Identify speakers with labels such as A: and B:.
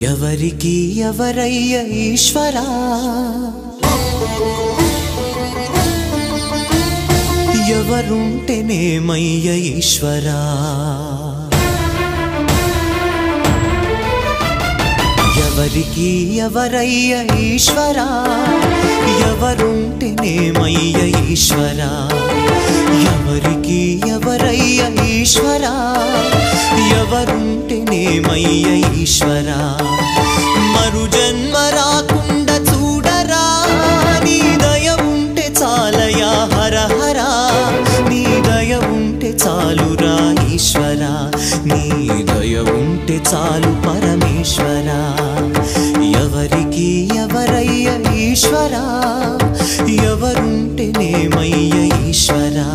A: ఎవరికి ఎవరయ్య ఈశ్వరా ఎవరుంటేనేమయ్య ఈశ్వరా ఎవరికి ఎవరయ్య ఈశ్వరా ఎవరుంటేనేమయ్య ఈశ్వరా ఎవరికి ఎవరయ్య ఈశ్వరా ఎవరుంటేనేమయ్య ఈశ్వరా మరు జన్మ రాకుండా చూడరా నీ దయ ఉంటే చాలయా హర హరా నీ దయ ఉంటే చాలురా ఈశ్వరా నీ దయ ఉంటే చాలు పరమేశ్వరా ఎవరికి ఎవరయ్య ఈశ్వరా ఎవరుంటేనేమయ్య ఈశ్వరా